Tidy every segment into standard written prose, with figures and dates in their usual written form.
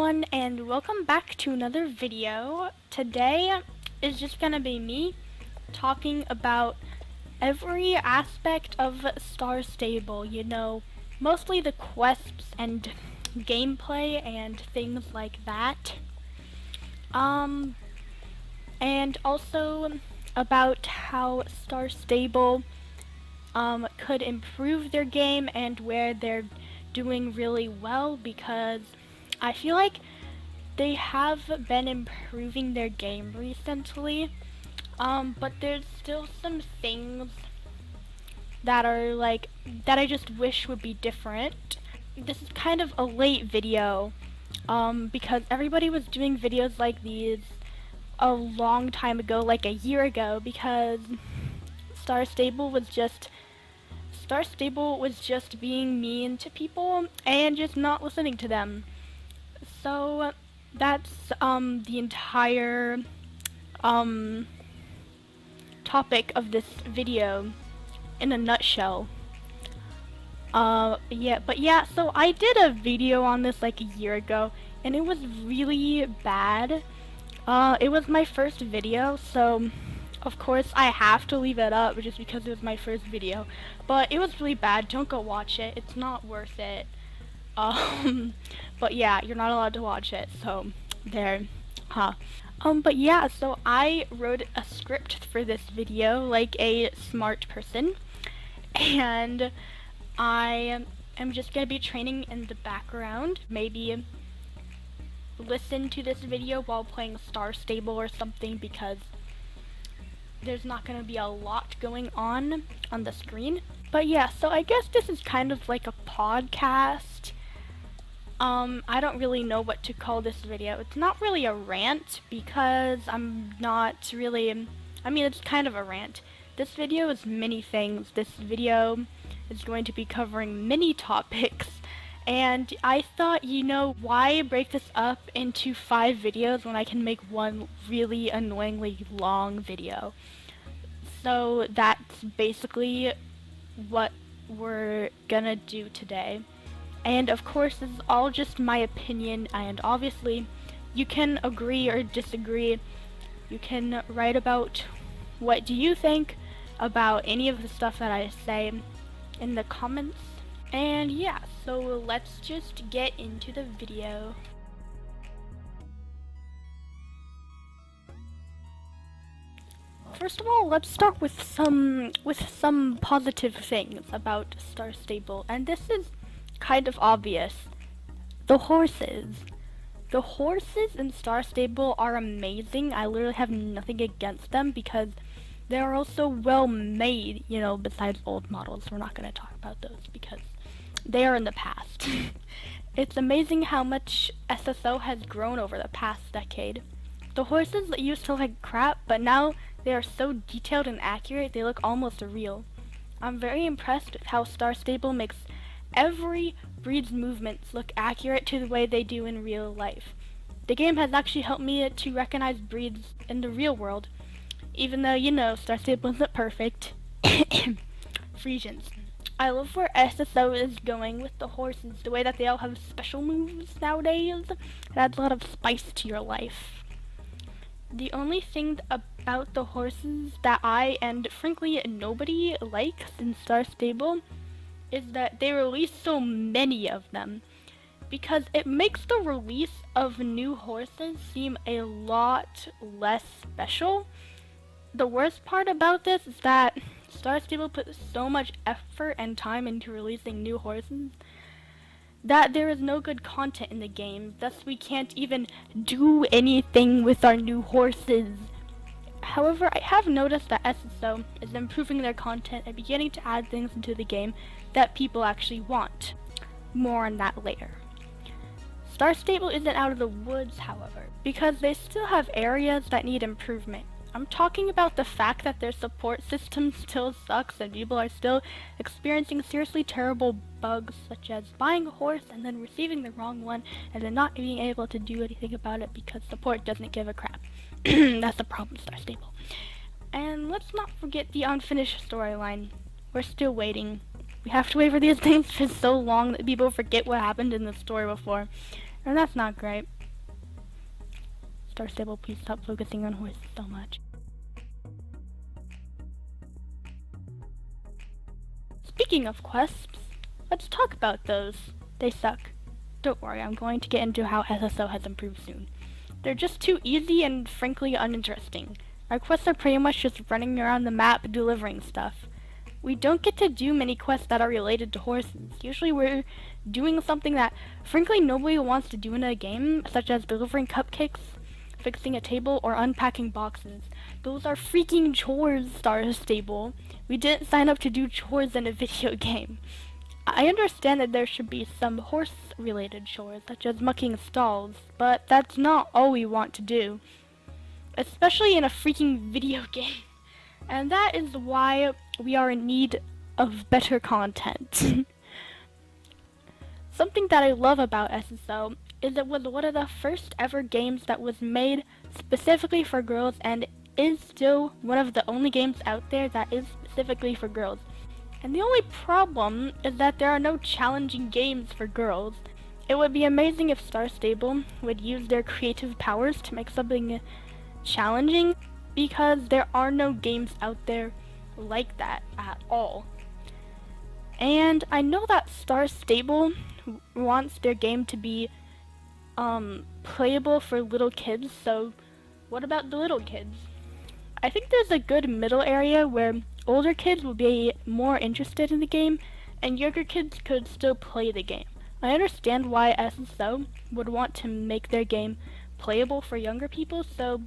everyone, and welcome back to another video. Today is just gonna be me talking about every aspect of Star Stable, mostly the quests and gameplay and things like that. Um, and also about how Star Stable could improve their game and where they're doing really well, because I feel like they have been improving their game recently, but there's still some things that are that I just wish would be different. This is kind of a late video, because everybody was doing videos like these a long time ago, like a year ago, because Star Stable was just Star Stable was just being mean to people and just not listening to them. So that's the entire um topic of this video in a nutshell. So I did a video on this like a year ago, and it was really bad. It was my first video, so of course I have to leave it up just because it was my first video. But it was really bad. Don't go watch it. It's not worth it. Um, but yeah, you're not allowed to watch it, so there. Huh. But yeah, so I wrote a script for this video like a smart person, and I am just gonna be training in the background. Maybe listen to this video while playing Star Stable or something, because there's not gonna be a lot going on the screen. But yeah, so I guess this is kind of like a podcast. I don't really know what to call this video. It's not really a rant, because I'm not really, it's kind of a rant. This video is many things. This video is going to be covering many topics, and I thought, why break this up into 5 videos when I can make one really annoyingly long video? So that's basically what we're gonna do today. And of course, this is all just my opinion, and obviously you can agree or disagree. You can write about what do you think about any of the stuff that I say in the comments. And yeah, so let's just get into the video. First of all, let's start with some positive things about Star Stable, and this is kind of obvious. The horses. The horses in Star Stable are amazing. I literally have nothing against them because they're also well made, besides old models. We're not going to talk about those because they are in the past. It's amazing how much SSO has grown over the past decade. The horses used to look like crap, but now they are so detailed and accurate, they look almost real. I'm very impressed with how Star Stable makes every breed's movements look accurate to the way they do in real life. The game has actually helped me to recognize breeds in the real world, even though, Star Stable isn't perfect. Frisians. I love where SSO is going with the horses, the way that they all have special moves nowadays. It adds a lot of spice to your life. The only thing about the horses that I, and frankly nobody, likes in Star Stable is that they release so many of them, because it makes the release of new horses seem a lot less special. The worst part about this is that Star Stable puts so much effort and time into releasing new horses that there is no good content in the game, thus we can't even do anything with our new horses. However, I have noticed that SSO is improving their content and beginning to add things into the game that people actually want. More on that later. Star Stable isn't out of the woods, however, because they still have areas that need improvement. I'm talking about the fact that their support system still sucks and people are still experiencing seriously terrible bugs, such as buying a horse and then receiving the wrong one and then not being able to do anything about it because support doesn't give a crap. That's the problem, Star Stable. And let's not forget the unfinished storyline. We're still waiting. We have to wait for these things for so long that people forget what happened in the story before, and that's not great. Star Stable, please stop focusing on horses so much. Speaking of quests, let's talk about those. They suck. Don't worry, I'm going to get into how SSO has improved soon. They're just too easy and frankly uninteresting. Our quests are pretty much just running around the map delivering stuff. We don't get to do many quests that are related to horses. Usually we're doing something that frankly nobody wants to do in a game, such as delivering cupcakes, fixing a table, or unpacking boxes. Those are freaking chores, Star Stable. We didn't sign up to do chores in a video game. I understand that there should be some horse-related chores, such as mucking stalls, but that's not all we want to do. Especially in a freaking video game. And that is why we are in need of better content. Something that I love about SSO is it was one of the first ever games that was made specifically for girls and is still one of the only games out there that is specifically for girls. And the only problem is that there are no challenging games for girls. It would be amazing if Star Stable would use their creative powers to make something challenging, because there are no games out there like that at all. And I know that Star Stable wants their game to be playable for little kids, so what about the little kids? I think there's a good middle area where older kids will be more interested in the game and younger kids could still play the game. I understand why SSO would want to make their game playable for younger people so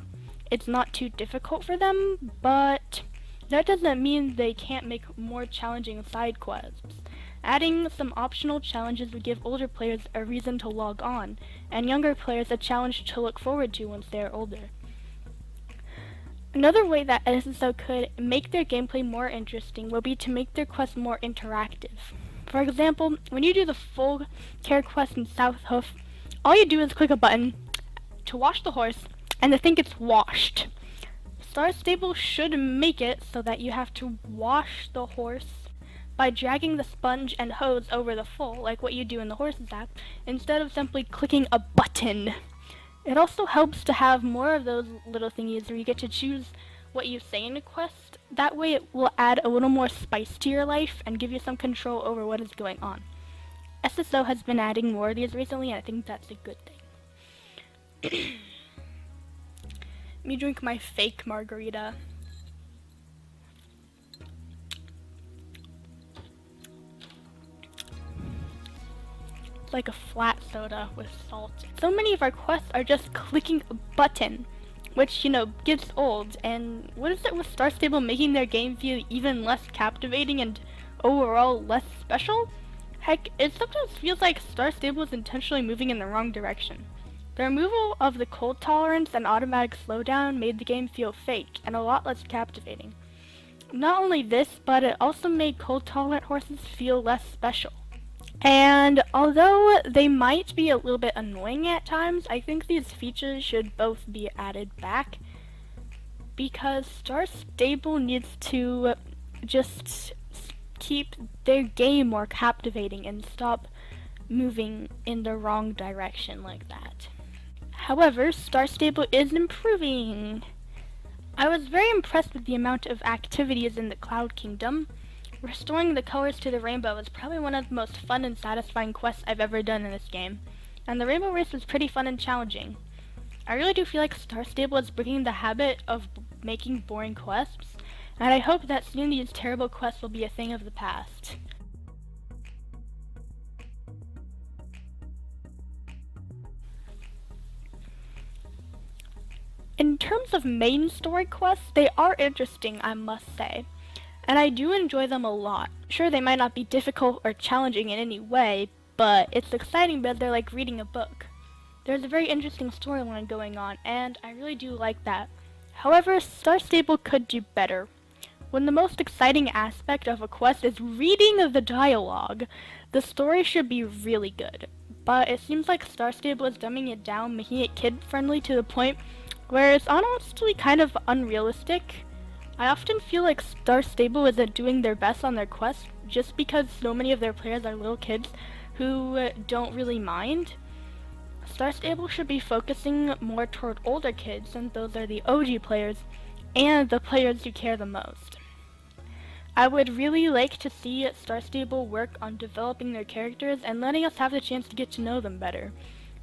it's not too difficult for them, but that doesn't mean they can't make more challenging side quests. Adding some optional challenges would give older players a reason to log on, and younger players a challenge to look forward to once they are older. Another way that SSO could make their gameplay more interesting would be to make their quests more interactive. For example, when you do the full care quest in South Hoof, all you do is click a button to wash the horse, and the thing gets washed. Star Stable should make it so that you have to wash the horse by dragging the sponge and hose over the foal, like what you do in the Horses app, instead of simply clicking a button. It also helps to have more of those little thingies where you get to choose what you say in a quest. That way it will add a little more spice to your life and give you some control over what is going on. SSO has been adding more of these recently, and I think that's a good thing. Let me drink my fake margarita. It's like a flat soda with salt. So many of our quests are just clicking a button, which, gets old. And what is it with Star Stable making their game feel even less captivating and overall less special? Heck, it sometimes feels like Star Stable is intentionally moving in the wrong direction. The removal of the cold tolerance and automatic slowdown made the game feel fake and a lot less captivating. Not only this, but it also made cold tolerant horses feel less special. And although they might be a little bit annoying at times, I think these features should both be added back, because Star Stable needs to just keep their game more captivating and stop moving in the wrong direction like that. However, Star Stable is improving. I was very impressed with the amount of activities in the Cloud Kingdom. Restoring the colors to the rainbow is probably one of the most fun and satisfying quests I've ever done in this game, and the rainbow race was pretty fun and challenging. I really do feel like Star Stable is bringing the habit of making boring quests, and I hope that soon these terrible quests will be a thing of the past. In terms of main story quests, they are interesting, I must say. And I do enjoy them a lot. Sure, they might not be difficult or challenging in any way, but it's exciting because they're like reading a book. There's a very interesting storyline going on, and I really do like that. However, Star Stable could do better. When the most exciting aspect of a quest is reading the dialogue, the story should be really good. But it seems like Star Stable is dumbing it down, making it kid-friendly to the point where it's honestly kind of unrealistic. I often feel like Star Stable isn't doing their best on their quests just because so many of their players are little kids who don't really mind. Star Stable should be focusing more toward older kids, since those are the OG players and the players who care the most. I would really like to see Star Stable work on developing their characters and letting us have the chance to get to know them better.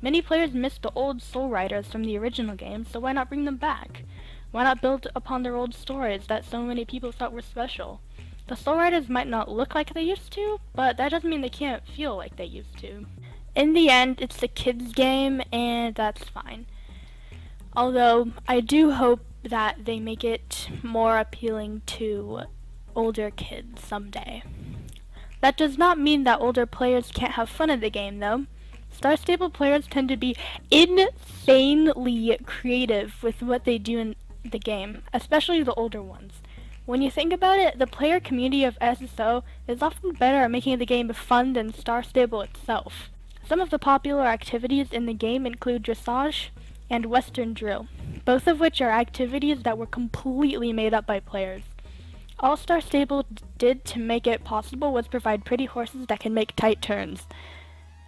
Many players miss the old Soul Riders from the original game, so why not bring them back? Why not build upon their old stories that so many people thought were special? The Soul Riders might not look like they used to, but that doesn't mean they can't feel like they used to. In the end, it's a kids' game, and that's fine. Although, I do hope that they make it more appealing to older kids someday. That does not mean that older players can't have fun in the game, though. Star Stable players tend to be insanely creative with what they do in the game, especially the older ones. When you think about it, the player community of SSO is often better at making the game fun than Star Stable itself. Some of the popular activities in the game include dressage and Western drill, both of which are activities that were completely made up by players. All Star Stable did to make it possible was provide pretty horses that can make tight turns.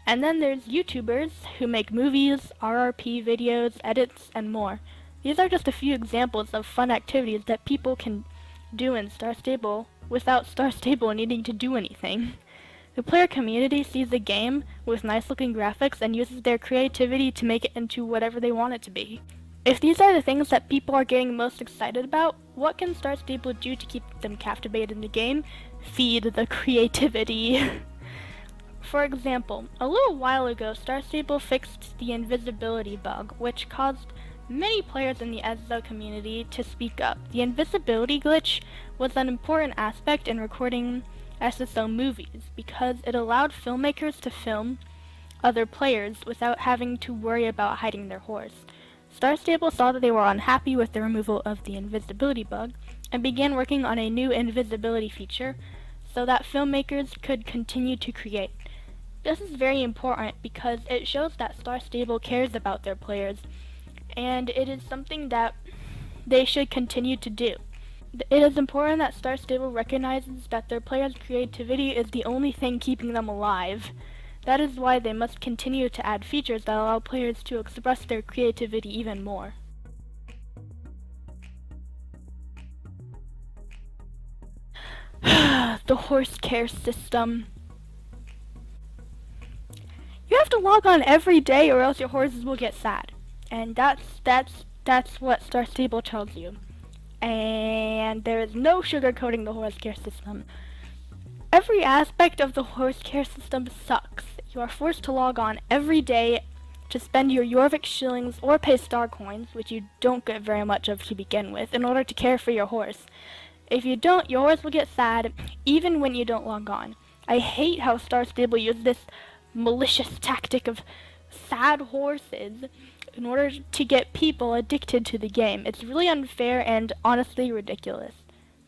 And then there's YouTubers who make movies, RRP videos, edits, and more. These are just a few examples of fun activities that people can do in Star Stable without Star Stable needing to do anything. The player community sees the game with nice-looking graphics and uses their creativity to make it into whatever they want it to be. If these are the things that people are getting most excited about, what can Star Stable do to keep them captivated in the game? Feed the creativity. For example, a little while ago, Star Stable fixed the invisibility bug, which caused many players in the SSO community to speak up. The invisibility glitch was an important aspect in recording SSO movies because it allowed filmmakers to film other players without having to worry about hiding their horse. Star Stable saw that they were unhappy with the removal of the invisibility bug and began working on a new invisibility feature so that filmmakers could continue to create. This is very important because it shows that Star Stable cares about their players, and it is something that they should continue to do. It is important that Star Stable recognizes that their players' creativity is the only thing keeping them alive. That is why they must continue to add features that allow players to express their creativity even more. The horse care system. You have to log on every day or else your horses will get sad. And that's what Star Stable tells you. And there is no sugarcoating the horse care system. Every aspect of the horse care system sucks. You are forced to log on every day to spend your Jorvik shillings or pay star coins, which you don't get very much of to begin with, in order to care for your horse. If you don't, your horse will get sad, even when you don't log on. I hate how Star Stable uses this malicious tactic of sad horses in order to get people addicted to the game. It's really unfair and honestly ridiculous.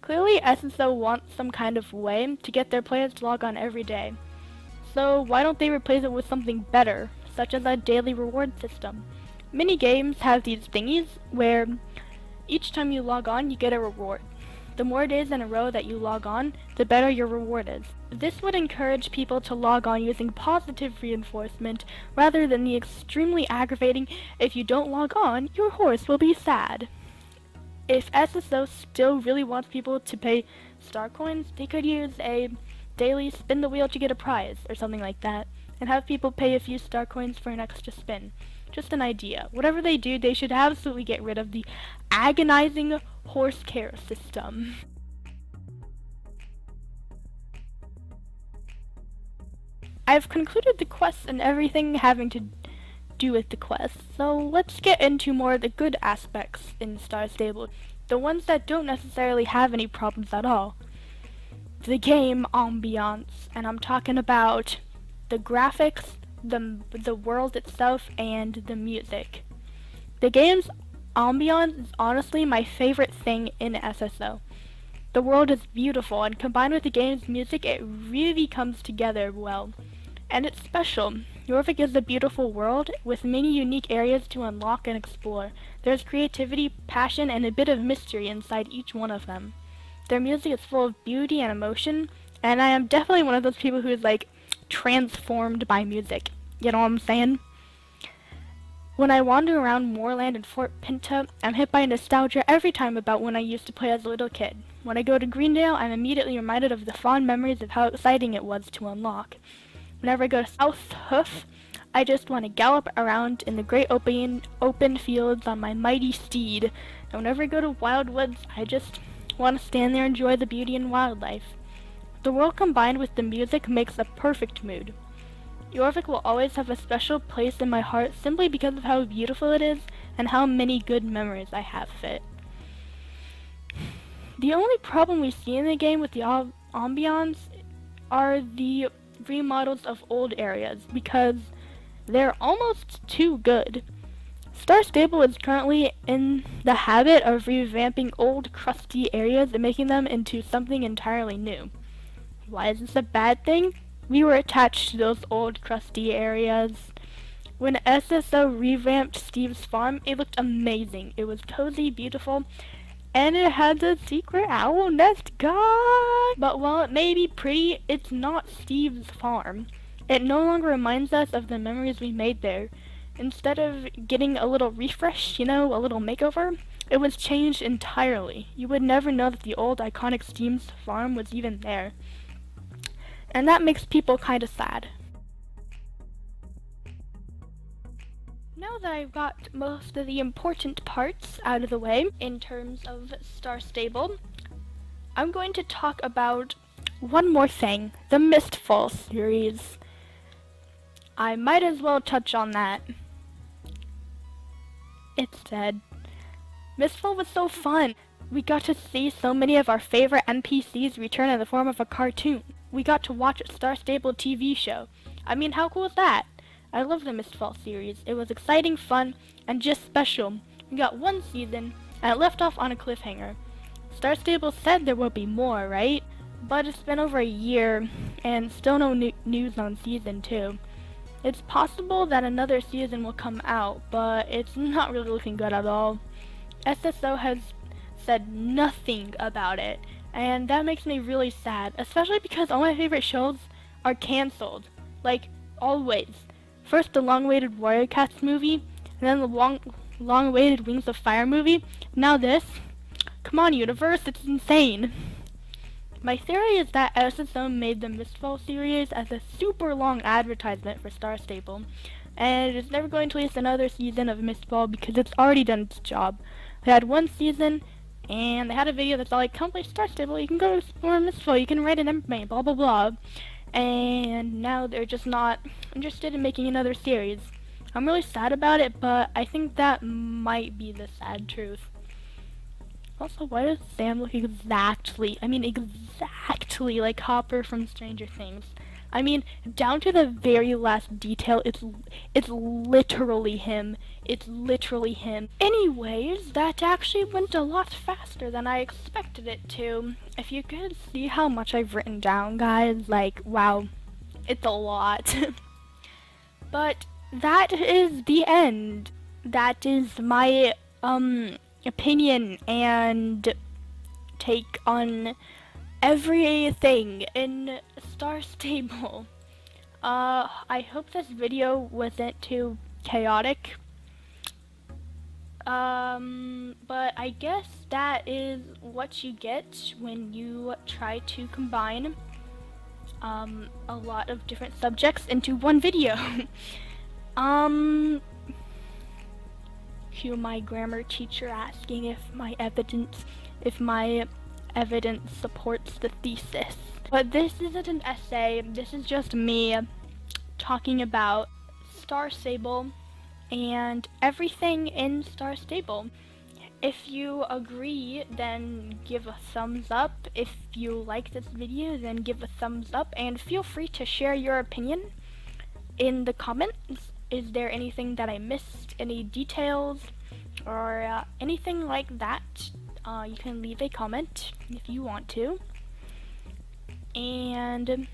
Clearly, SSO wants some kind of way to get their players to log on every day. So why don't they replace it with something better, such as a daily reward system? Many games have these thingies where each time you log on, you get a reward. The more days in a row that you log on, the better your reward is. This would encourage people to log on using positive reinforcement rather than the extremely aggravating, if you don't log on, your horse will be sad. If SSO still really wants people to pay star coins, they could use a daily spin the wheel to get a prize or something like that, and have people pay a few star coins for an extra spin. Just an idea. Whatever they do, they should absolutely get rid of the agonizing horse care system. I've concluded the quests and everything having to do with the quests, so let's get into more of the good aspects in Star Stable, the ones that don't necessarily have any problems at all. The game ambiance, and I'm talking about the graphics, the world itself, and the music. The game's ambiance is honestly my favorite thing in SSO. The world is beautiful, and combined with the game's music, it really comes together well. And it's special. Jorvik is a beautiful world with many unique areas to unlock and explore. There's creativity, passion, and a bit of mystery inside each one of them. Their music is full of beauty and emotion, and I am definitely one of those people who is like transformed by music. You know what I'm saying? When I wander around Moorland and Fort Pinta, I'm hit by nostalgia every time about when I used to play as a little kid. When I go to Greendale, I'm immediately reminded of the fond memories of how exciting it was to unlock. Whenever I go to South Hoof, I just want to gallop around in the great open fields on my mighty steed. And whenever I go to Wildwoods, I just want to stand there and enjoy the beauty and wildlife. The world combined with the music makes a perfect mood. Jorvik will always have a special place in my heart simply because of how beautiful it is and how many good memories I have of it. The only problem we see in the game with the ambiance are the remodels of old areas because they're almost too good. Star Stable is currently in the habit of revamping old crusty areas and making them into something entirely new. Why is this a bad thing? We were attached to those old crusty areas. When SSO revamped Steve's farm, it looked amazing. It was cozy, beautiful, and it had a secret owl nest, God! But while it may be pretty, it's not Steve's farm. It no longer reminds us of the memories we made there. Instead of getting a little refresh, a little makeover, it was changed entirely. You would never know that the old iconic Steve's farm was even there. And that makes people kinda sad. Now that I've got most of the important parts out of the way in terms of Star Stable, I'm going to talk about one more thing, the Mistfall series. I might as well touch on that. It's dead. Mistfall was so fun. We got to see so many of our favorite NPCs return in the form of a cartoon. We got to watch a Star Stable TV show. I mean, how cool is that? I love the Mistfall series. It was exciting, fun, and just special. We got one season, and it left off on a cliffhanger. Star Stable said there will be more, right? But it's been over a year, and still no news on season 2. It's possible that another season will come out, but it's not really looking good at all. SSO has said nothing about it, and that makes me really sad, especially because all my favorite shows are cancelled. Like, always. First the long-awaited Warrior Cats movie, and then the long-awaited Wings of Fire movie. Now this. Come on, universe, it's insane. My theory is that SSO made the Mistfall series as a super long advertisement for Star Stable, and it's never going to release another season of Mistfall because it's already done its job. They had one season, and they had a video that's all like, come play Star Stable, you can go explore Mistfall, you can write an MMA, blah blah blah. And now they're just not interested in making another series. I'm really sad about it, but I think that might be the sad truth. Also, why does Sam look exactly like Hopper from Stranger Things? I mean, down to the very last detail, it's literally him. It's literally him. Anyways, that actually went a lot faster than I expected it to. If you could see how much I've written down, guys, like, wow, it's a lot. But that is the end. That is my, opinion and take on everything in Star Stable. I hope this video wasn't too chaotic. But I guess that is what you get when you try to combine a lot of different subjects into one video. Cue my grammar teacher asking if my evidence supports the thesis. But this isn't an essay, this is just me talking about Star Stable and everything in Star Stable. If you agree, then give a thumbs up. If you like this video, then give a thumbs up, and feel free to share your opinion in the comments. Is there anything that I missed, any details, or anything like that? You can leave a comment if you want to. And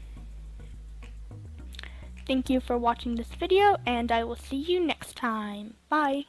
thank you for watching this video, and I will see you next time. Bye!